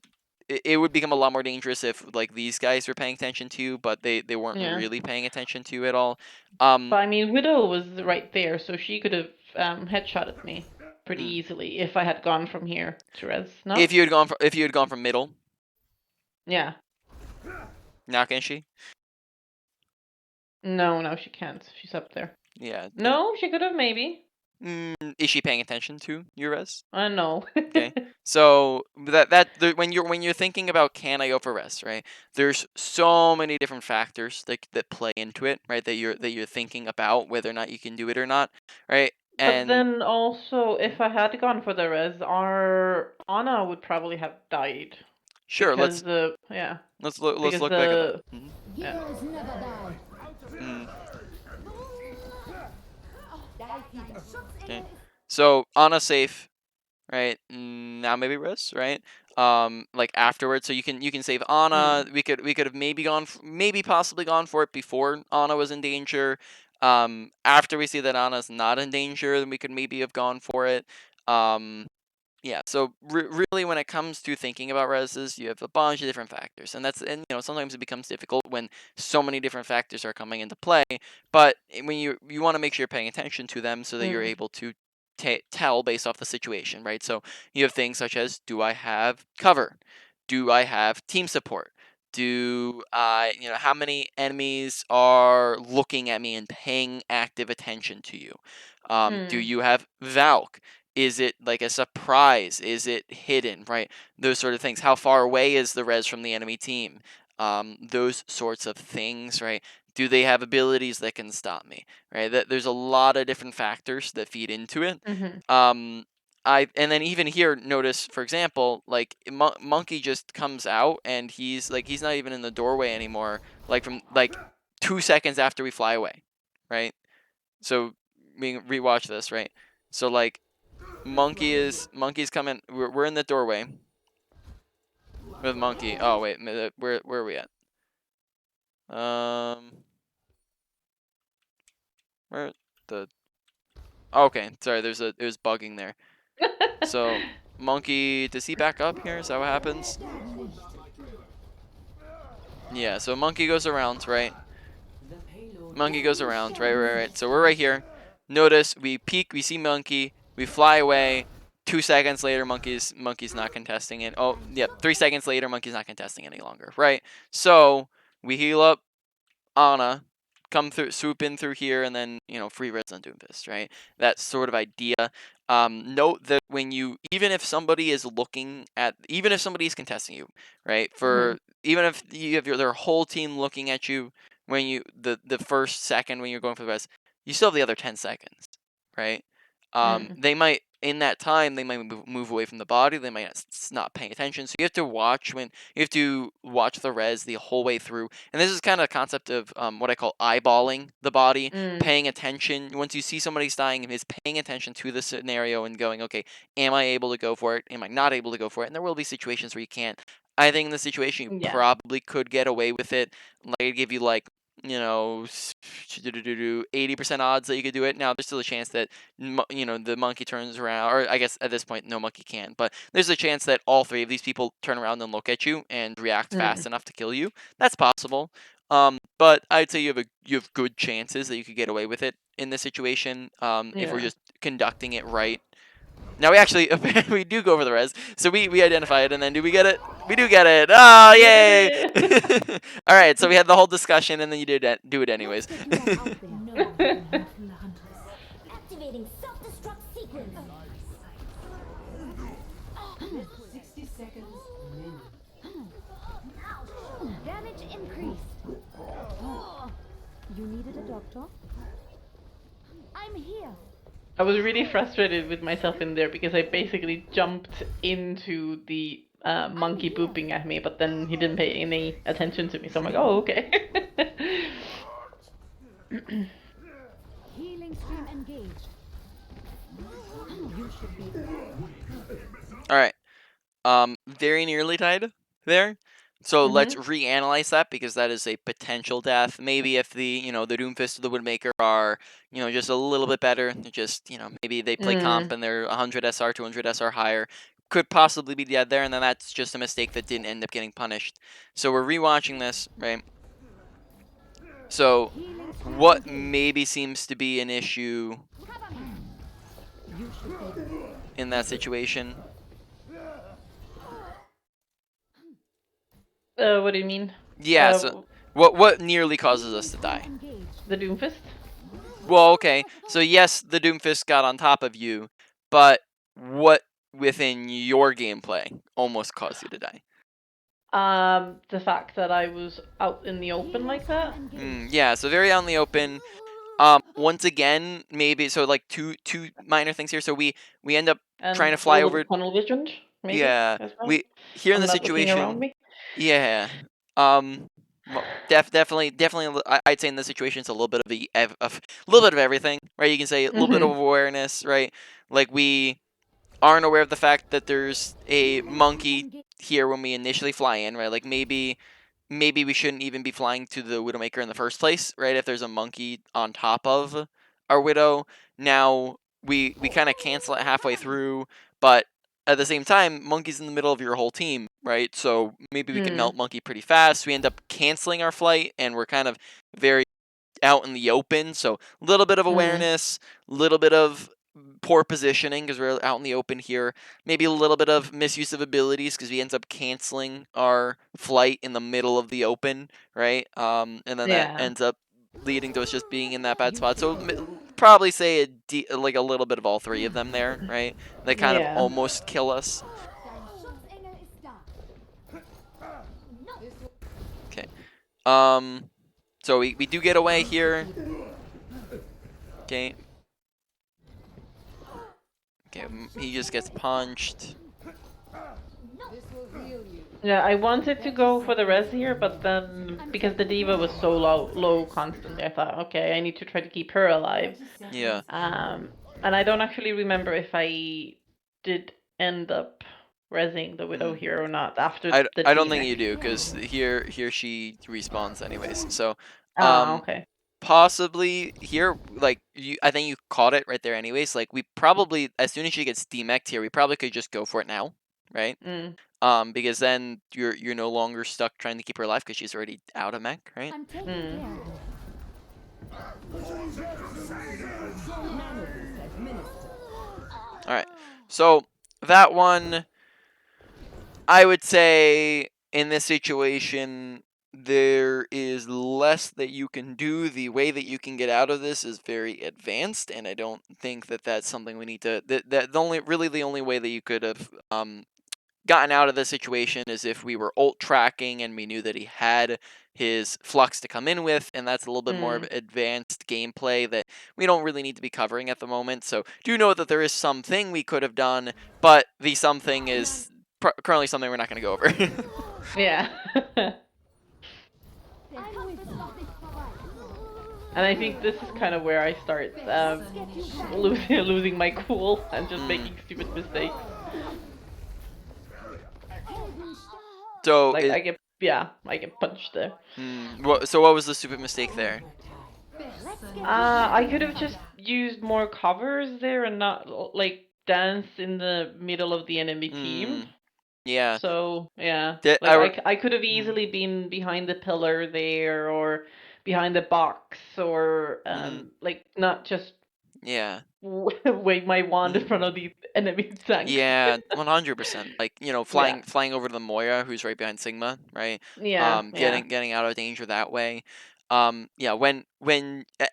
it would become a lot more dangerous if like these guys were paying attention to you, but they weren't
Yeah.
really paying attention to you at all.
But I mean, Widow was right there, so she could have headshotted me pretty
Mm.
easily if I had gone from here to res.
If
No?
you had gone from middle,
Yeah.
now can she?
No, no, she can't. She's up there.
Yeah,
No, she could have maybe.
Is she paying attention to your res?
No.
Okay. So when you're thinking about can I go for res, right? There's so many different factors that play into it, right? That you're thinking about whether or not you can do it or not, right?
But
And
then also, if I had gone for the res, our Anna would probably have died
sure,
because
let's
yeah,
let's
because
look back at that.
yeah.
Heroes never die.
Mhm.
Die,
Okay. So Anna safe, right? Now maybe res, right? Like afterwards, so you can save Anna. We could have maybe maybe possibly gone for it before Anna was in danger. After we see that Anna's not in danger, then we could maybe have gone for it. Um, yeah. So really, when it comes to thinking about reses, you have a bunch of different factors, and sometimes it becomes difficult when so many different factors are coming into play. But when you want to make sure you're paying attention to them so that you're able to tell based off the situation, right? So you have things such as, do I have cover? Do I have team support? Do I, how many enemies are looking at me and paying active attention to you? Do you have Valk? Is it like a surprise? Is it hidden, right? Those sort of things. How far away is the res from the enemy team? Those sorts of things, right? Do they have abilities that can stop me, right? There's a lot of different factors that feed into it.
Mm-hmm.
Um, and then even here, notice, for example, like Monkey just comes out and he's not even in the doorway anymore. Like from like 2 seconds after we fly away, right? So we rewatch this, right? So like Monkey's coming. We're in the doorway with Monkey. Oh wait, where are we at? Where the? Okay, sorry. It was bugging there. So Monkey, does he back up here? Is that what happens? Yeah. So Monkey goes around, right?
the payload.
Monkey goes around, right. So we're right here. Notice we peek, we see Monkey, we fly away. 2 seconds later, Monkey's not contesting it. Oh, yep. 3 seconds later, Monkey's not contesting any longer, right? So we heal up Anna, come through, swoop in through here, and then free reds on Doomfist, right? That sort of idea. Note that even if somebody is even if somebody is contesting you, right? Even if you have their whole team looking at you when the first second when you're going for the rest, you still have the other 10 seconds, right? They might in that time they might move away from the body. They might not paying attention. So you have to watch the res the whole way through. And this is kind of a concept of what I call eyeballing the body, paying attention. Once you see somebody's dying, is paying attention to the scenario and going, okay, am I able to go for it? Am I not able to go for it? And there will be situations where you can't. I think in this situation you
Yeah.
probably could get away with it. Like I'd give you 80% odds that you could do it. Now there's still a chance that the monkey turns around, or I guess at this point no monkey can, but there's a chance that all three of these people turn around and look at you and react fast enough to kill you. That's possible. But I'd say you have good chances that you could get away with it in this situation. If we're
Yeah.
just conducting it right. Now we actually we do go over the res, so we identify it, and then do we get it? We do get it. Oh yay!
Yay!
All right, so we had the whole discussion, and then you did do it anyways.
Let's get you out there. No one can hide from the hunters. Activating self-destruct sequence.
60 seconds remaining.
Damage increased. You needed a doctor? I'm here.
I was really frustrated with myself in there because I basically jumped into the monkey booping at me, but then he didn't pay any attention to me. So I'm like, oh, okay.
Healing stream engaged. You should be.
All right. Very nearly tied there. So let's reanalyze that because that is a potential death. Maybe if the Doomfist or the Woodmaker are just a little bit better, just maybe they play comp and they're 100 SR, 200 SR higher, could possibly be dead there, and then that's just a mistake that didn't end up getting punished. So we're rewatching this, right? So what maybe seems to be an issue in that situation?
What do you mean?
Yeah. So what nearly causes us to die?
The Doomfist?
Well, okay. So yes, the Doomfist got on top of you, but what within your gameplay almost caused you to die?
The fact that I was out in the open like that.
Yeah, so very out in the open. Once again, maybe so like two minor things here. So we end up trying
And
to
a
fly
little
over.
bit tunnel visioned, maybe,
Yeah,
as well.
we here in
I'm
the
not looking around
situation.
me.
Yeah. Definitely. I'd say in this situation, it's a little bit of a little bit of everything, right? You can say a little bit of awareness, right? Like we aren't aware of the fact that there's a monkey here when we initially fly in, right? Like maybe we shouldn't even be flying to the Widowmaker in the first place, right? If there's a monkey on top of our Widow. Now we kind of cancel it halfway through, but at the same time, monkey's in the middle of your whole team, right? So maybe we can melt monkey pretty fast. We end up canceling our flight, and we're kind of very out in the open. So a little bit of awareness, a little bit of poor positioning because we're out in the open here. Maybe a little bit of misuse of abilities because we end up canceling our flight in the middle of the open, right? And then that
Yeah.
ends up leading to us just being in that bad spot. So probably say like a little bit of all three of them there, right? They kind of
Yeah.
almost kill us. Okay. So we do get away here. Okay. Okay, he just gets punched.
Yeah, I wanted to go for the res here, but then because the diva was so low constantly, I thought, okay, I need to try to keep her alive.
Yeah.
And I don't actually remember if I did end up resing the widow here or not after the
I don't think you
D-neck.
do because here she respawns anyways. So
Ah, okay.
possibly here like I think you caught it right there anyways. Like we probably as soon as she gets demeched here, we probably could just go for it now, right?
Mm.
Because then you're no longer stuck trying to keep her alive because she's already out of mech, right?
I'm taking
Mm.
care of
All right. So that one, I would say in this situation, there is less that you can do. The way that you can get out of this is very advanced, and I don't think that that's something we need to. That the only way that you could have gotten out of the situation is if we were ult tracking and we knew that he had his flux to come in with, and that's a little bit more of advanced gameplay that we don't really need to be covering at the moment. So do know that there is something we could have done, but the something is currently something we're not going to go over.
Yeah. And I think this is kind of where I start losing my cool and just making stupid mistakes.
So
Like I get punched there.
so what was the stupid mistake there?
I could have just used more covers there and not like dance in the middle of the enemy team.
Yeah.
So yeah,
That
like I could have easily been behind the pillar there or behind the box or like not just
yeah.
wave my wand in front of the enemy tanks.
Yeah, 100%. Like,
Yeah.
flying over to the Moira, who's right behind Sigma, right?
Yeah. Yeah.
Getting out of danger that way. Yeah,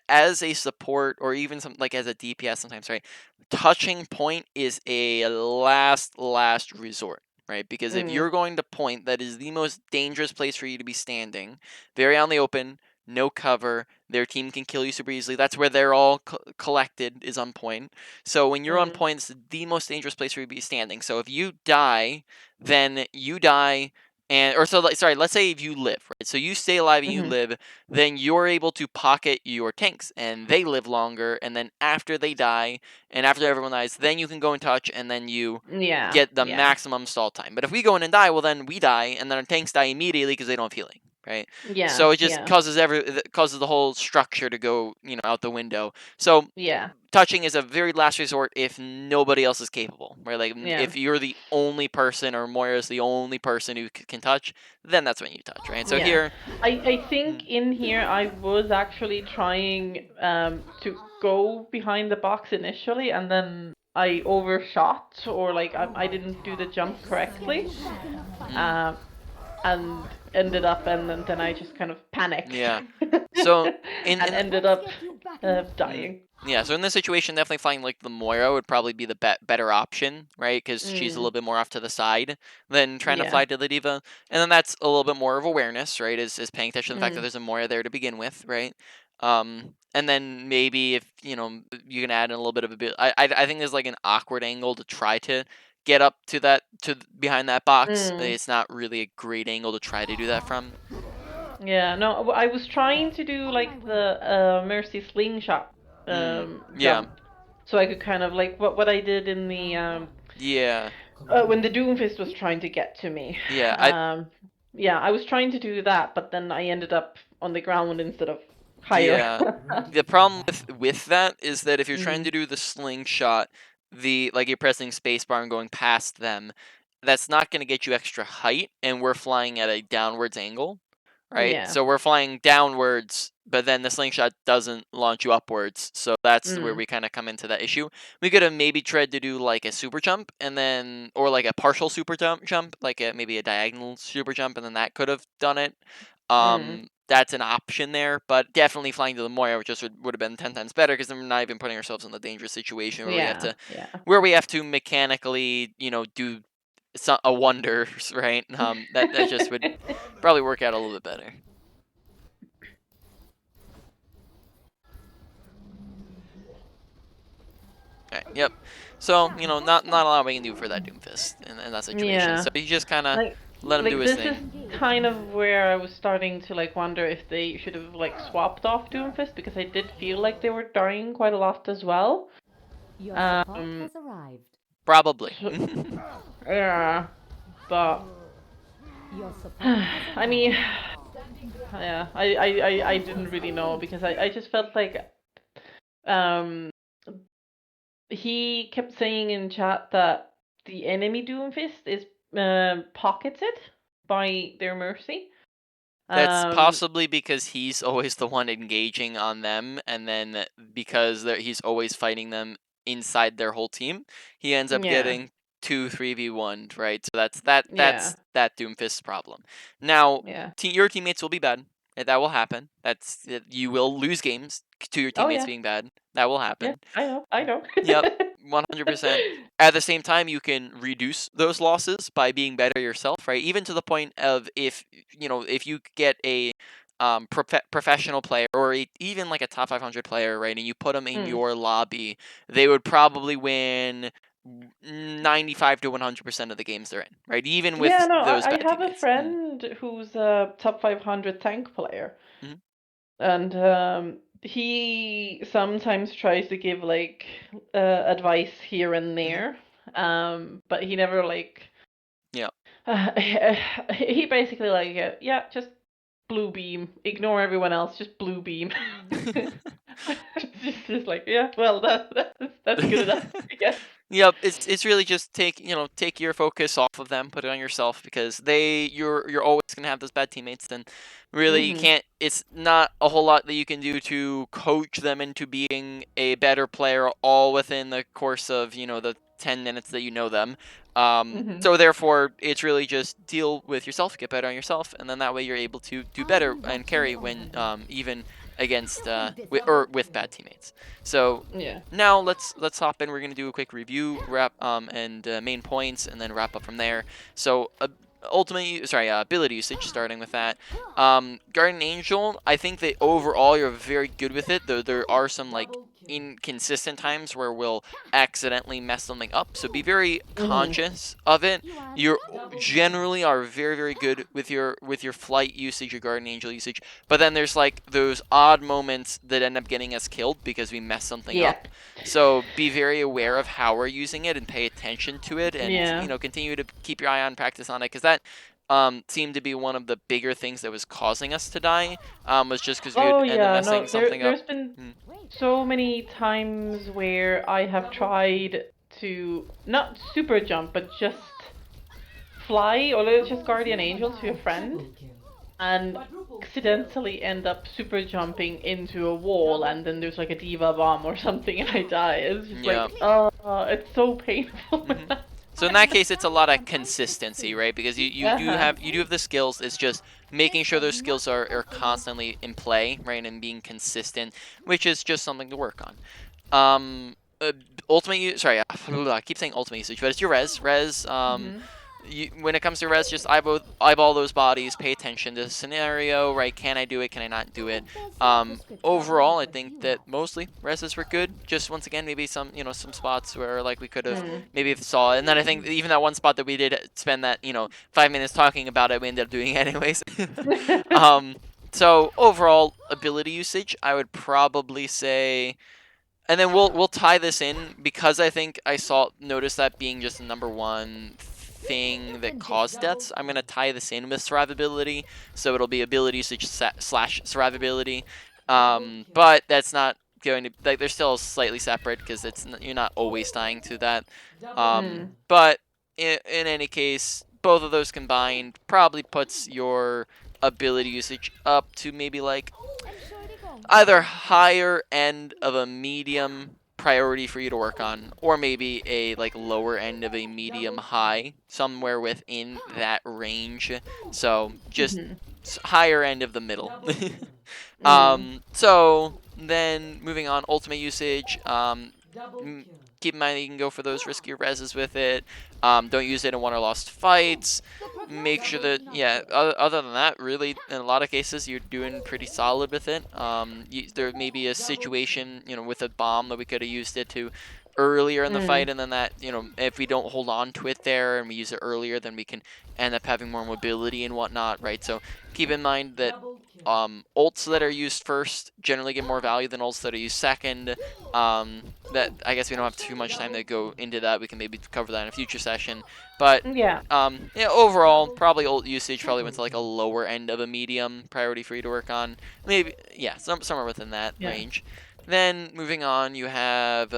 as a support or even some like as a DPS sometimes, right? Touching point is a last resort, right? Because if
Mm.
you're going to point, that is the most dangerous place for you to be standing, very out in the open, no cover. Their team can kill you super easily. That's where they're all collected is on point. So when you're on point, it's the most dangerous place for you to be standing. So if you die, then you die, sorry, let's say if you live, right? So you stay alive and you live, then you're able to pocket your tanks, and they live longer. And then after they die, and after everyone dies, then you can go and touch, and then you
Yeah.
get the
Yeah.
maximum stall time. But if we go in and die, well then we die, and then our tanks die immediately because they don't have healing, right?
Yeah.
So it just
Yeah.
causes the whole structure to go out the window. So
Yeah.
touching is a very last resort if nobody else is capable, right? Like
Yeah.
if you're the only person or Moira is the only person who can touch, then that's when you touch, right? So
Yeah.
here,
I think in here I was actually trying to go behind the box initially and then I overshot or like I didn't do the jump correctly. and ended up, and then I just kind of panicked.
Yeah. So in
and
in
ended up dying.
yeah, so in this situation, definitely finding like the Moira would probably be the better option, right? Because she's a little bit more off to the side than trying to
Yeah.
fly to the Diva, and then that's a little bit more of awareness, right? Is paying attention to the fact that there's a Moira there to begin with, right? And then maybe if you can add in a little bit of a bit. I think there's like an awkward angle to try to get up to behind that box. It's not really a great angle to try to do that from.
Yeah, no, I was trying to do like the Mercy slingshot
Yeah.
jump, so I could kind of like what I did in the
Yeah.
when the Doomfist was trying to get to me.
Yeah.
Yeah, I was trying to do that, but then I ended up on the ground instead of higher.
Yeah. The problem with that is that if you're trying to do the slingshot, like you're pressing spacebar and going past them, that's not going to get you extra height, and we're flying at a downwards angle, right?
Yeah.
So we're flying downwards, but then the slingshot doesn't launch you upwards. So that's where we kind of come into that issue. We could have maybe tried to do like a super jump or like a partial super jump, like maybe a diagonal super jump, and then that could have done it. That's an option there, but definitely flying to the Moira would have been 10 times better, because then we're not even putting ourselves in the dangerous situation where we have to mechanically, do a wonder, right? That just would probably work out a little bit better. Right, yep. So, not a lot we can do for that Doomfist in that situation.
Yeah.
So you just kind of
Like,
let him do his
this
thing.
is kind of where I was starting to like wonder if they should have like swapped off Doomfist, because I did feel like they were dying quite a lot as well.
Your support has arrived.
Probably.
Yeah, but
Your support has
I mean, yeah, I didn't really know, because I just felt like he kept saying in chat that the enemy Doomfist is pocketed by their Mercy.
That's possibly because he's always the one engaging on them, and then because he's always fighting them inside their whole team, he ends up getting 3v1, right? So that's that Doomfist's problem. Now, your teammates will be bad. That will happen. You will lose games to your teammates being bad. That will happen.
Yeah, I know.
Yep, 100%. At the same time, you can reduce those losses by being better yourself, right? Even to the point of if you get a professional player, or even like a top 500 player, right, and you put them in your lobby, they would probably win 95 to 100% of the games they're in, right? Even with those
I
bad
have
teammates.
a friend who's a top 500 tank player, and he sometimes tries to give like advice here and there, but he never like.
Yeah.
He basically like just blue beam, ignore everyone else, just blue beam. just like well that's good enough, I guess.
Yep, it's really just take your focus off of them, put it on yourself, because you're always gonna have those bad teammates, and really you can't. It's not a whole lot that you can do to coach them into being a better player, all within the course of the 10 minutes that you know them. So therefore, it's really just deal with yourself, get better on yourself, and then that way you're able to do better and carry when even against with bad teammates. So now let's hop in. We're gonna do a quick review, wrap and main points, and then wrap up from there. So ability usage, starting with that. Guardian Angel, I think that overall you're very good with it, though there are some like inconsistent times where we'll accidentally mess something up, so be very conscious of it. You generally are very, very good with your flight usage, your Guardian Angel usage, but then there's like those odd moments that end up getting us killed because we mess something up. So be very aware of how we're using it and pay attention to it, and continue to keep your eye on, practice on it, because that seemed to be one of the bigger things that was causing us to die, was just because we would end up messing something up.
There's been so many times where I have tried to not super jump, but just fly, or just Guardian Angel to a friend, and accidentally end up super jumping into a wall, and then there's like a diva bomb or something, and I die. It's just like, it's so painful.
So in that case, it's a lot of consistency, right? Because you do
Uh-huh.
have the skills. It's just making sure those skills are constantly in play, right, and being consistent, which is just something to work on. Ultimate use. Sorry, I keep saying ultimate usage, but it's your res. When it comes to res, just eyeball those bodies, pay attention to the scenario, right? Can I do it? Can I not do it? Overall, I think that mostly reses were good. Just once again, maybe some spots where like we could have maybe saw it. And then I think even that one spot that we did spend that 5 minutes talking about it, we ended up doing it anyways. So overall ability usage, I would probably say, and then we'll tie this in because I think I noticed that being just the number one thing that caused deaths. I'm gonna tie this in with survivability, so it'll be ability usage slash survivability. But that's not going to like they're still slightly separate because you're not always dying to that. But in any case, both of those combined probably puts your ability usage up to maybe like either higher end of a medium priority for you to work on, or maybe a like lower end of a medium high, somewhere within that range. So just higher end of the middle. So then moving on, ultimate usage. Keep in mind that you can go for those riskier reses with it. Don't use it in won or lost fights. Make sure that, yeah, other than that, really, in a lot of cases, you're doing pretty solid with it. There may be a situation, with a bomb that we could have used it to earlier in the fight, and then that, if we don't hold on to it there and we use it earlier, then we can end up having more mobility and whatnot, right? So keep in mind that ults that are used first generally get more value than ults that are used second. That I guess we don't have too much time to go into that. We can maybe cover that in a future session. But
Yeah.
overall, probably ult usage probably went to like a lower end of a medium priority for you to work on. Maybe, yeah, somewhere within that range. Then moving on, you have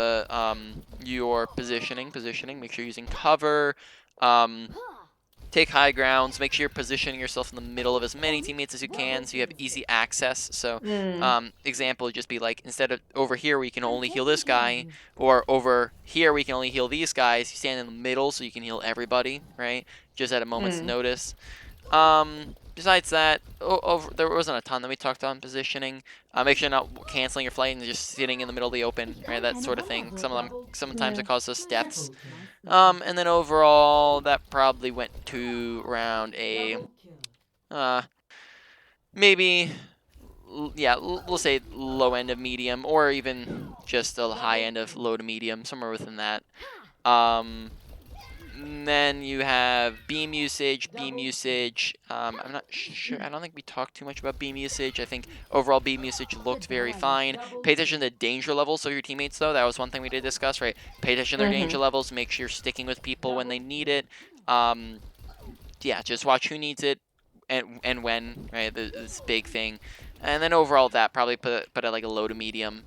your positioning. Make sure you're using cover. Take high grounds. Make sure you're positioning yourself in the middle of as many teammates as you can so you have easy access. So example would just be like, instead of over here we can only heal this guy, or over here we can only heal these guys, you stand in the middle so you can heal everybody, right? Just at a moment's notice. Besides that, there wasn't a ton that we talked on positioning. Make sure you're not canceling your flight and just sitting in the middle of the open, right? That sort of thing. Sometimes it causes us deaths. And then overall, that probably went to around a, maybe, yeah, we'll say low end of medium, or even just a high end of low to medium, somewhere within that. And then you have beam usage. I'm not sure. I don't think we talked too much about beam usage. I think overall beam usage looked very fine. Pay attention to danger levels of your teammates, though. That was one thing we did discuss, right? Pay attention to their danger levels. Make sure you're sticking with people when they need it. Yeah, just watch who needs it and when, right? This big thing. And then overall, that probably put it like a low to medium.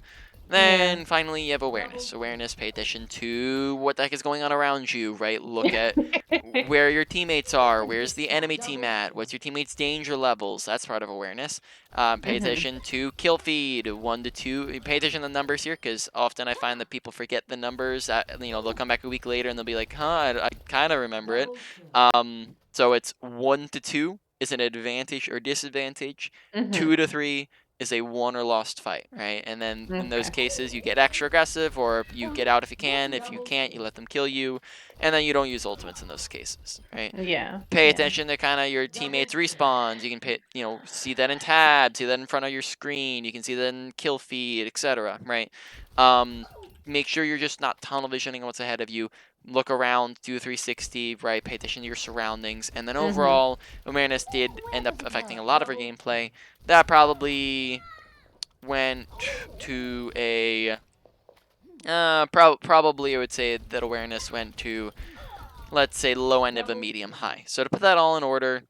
Then finally, you have awareness. Pay attention to what the heck is going on around you, right? Look at where your teammates are. Where's the enemy team at? What's your teammates' danger levels? That's part of awareness. Pay attention to kill feed, 1 to 2. Pay attention to the numbers here, because often I find that people forget the numbers. They'll come back a week later and they'll be like, I kind of remember it. So it's 1 to 2 is an advantage or disadvantage. 2 to 3 is a won or lost fight, right? And then in those cases, you get extra aggressive, or you get out if you can. If you can't, you let them kill you, and then you don't use ultimates in those cases, right?
Yeah.
Pay attention to kind of your teammates' respawns. You can see that in tab, see that in front of your screen. You can see that in kill feed, etc. Right? Make sure you're just not tunnel visioning what's ahead of you. Look around, do a 360, right? Pay attention to your surroundings, and then overall, awareness did end up affecting a lot of our gameplay. That probably went to a probably I would say that awareness went to, let's say, low end of a medium high. So to put that all in order,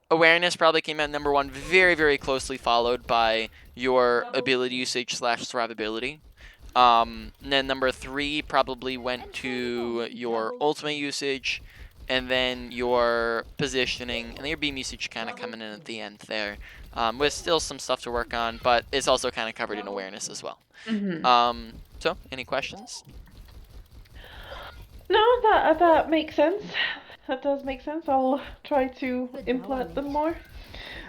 awareness probably came at number 1, very, very closely followed by your ability usage slash survivability. And then number 3 probably went to your ultimate usage, and then your positioning, and then your beam usage kind of coming in at the end there. With still some stuff to work on, but it's also kind of covered in awareness as well. So, any questions?
No, that makes sense. That does make sense. I'll try to implement them more.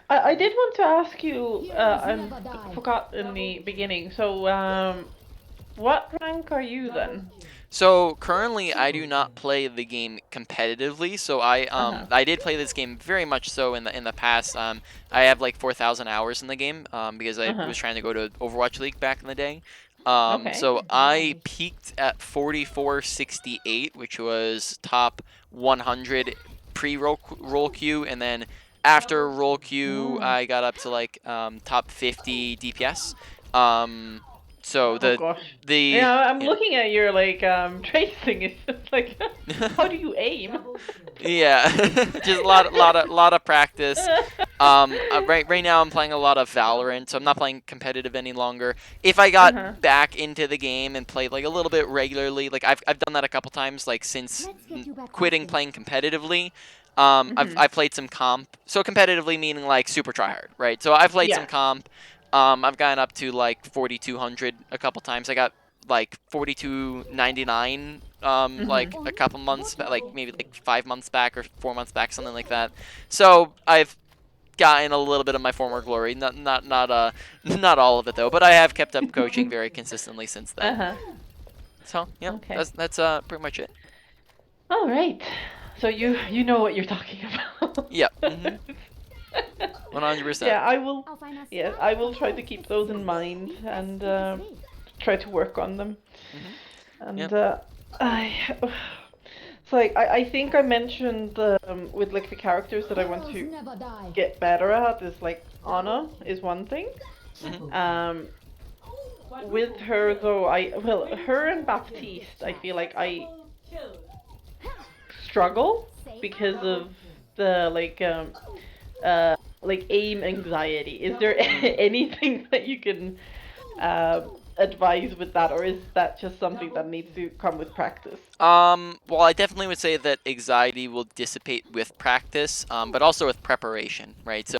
I did want to ask you, I forgot in the beginning. So, what rank are you then?
So currently, I do not play the game competitively. So I did play this game very much so in the past. I have like 4,000 hours in the game because I was trying to go to Overwatch League back in the day.
Okay.
So I peaked at 4468, which was top 100 roll queue, and then after roll queue, I got up to like top 50 DPS. So
Oh gosh.
the
Yeah, I'm looking at your like tracing. It's just like, how do you aim?
Yeah, just a lot of practice. Right now I'm playing a lot of Valorant, so I'm not playing competitive any longer. If I got back into the game and played like a little bit regularly, like I've done that a couple times, like since quitting playing competitively. I've played some comp. So competitively meaning like super tryhard, right? So I've played some comp. I've gotten up to like 4,200 a couple times. I got like 4299 like a couple months like maybe like 5 months back or 4 months back, something like that. So I've gotten a little bit of my former glory, not all of it though, but I have kept up coaching very consistently since then. So yeah,
Okay.
that's pretty much it.
All right. So you know what you're talking about.
Yeah. 100%.
Yeah, I will.
Auf einer
Yeah,
Skala
I will try
von
to keep
1 bis
those in
10,
mind
wie fest
and
sind die
try to work on them. And
Yep.
I, it's like I think I mentioned with like the characters that I want
Heroes
to
never die.
get better at is like Anna is one thing. With her though, her and Baptiste, I feel like I struggle because of the like aim anxiety. Is there anything that you can advise with that, or is that just something that needs to come with practice?
Well, I definitely would say that anxiety will dissipate with practice, but also with preparation, right? So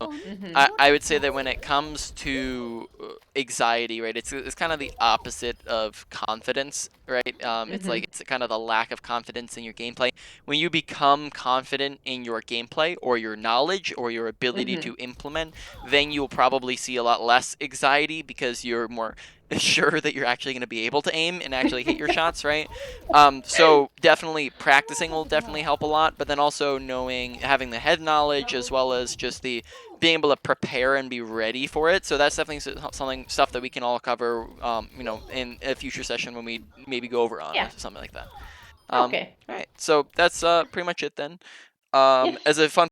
I would say that when it comes to anxiety, right, it's kind of the opposite of confidence, right? It's kind of the lack of confidence in your gameplay. When you become confident in your gameplay or your knowledge or your ability to implement, then you'll probably see a lot less anxiety because you're more sure that you're actually going to be able to aim and actually hit your shots, right? So definitely practicing will definitely help a lot, but then also having the head knowledge as well as just the being able to prepare and be ready for it. So that's definitely stuff that we can all cover, in a future session when we maybe go over on
Yeah.
or something like that.
Okay.
All right, so that's pretty much it then.
Yes.
As a fun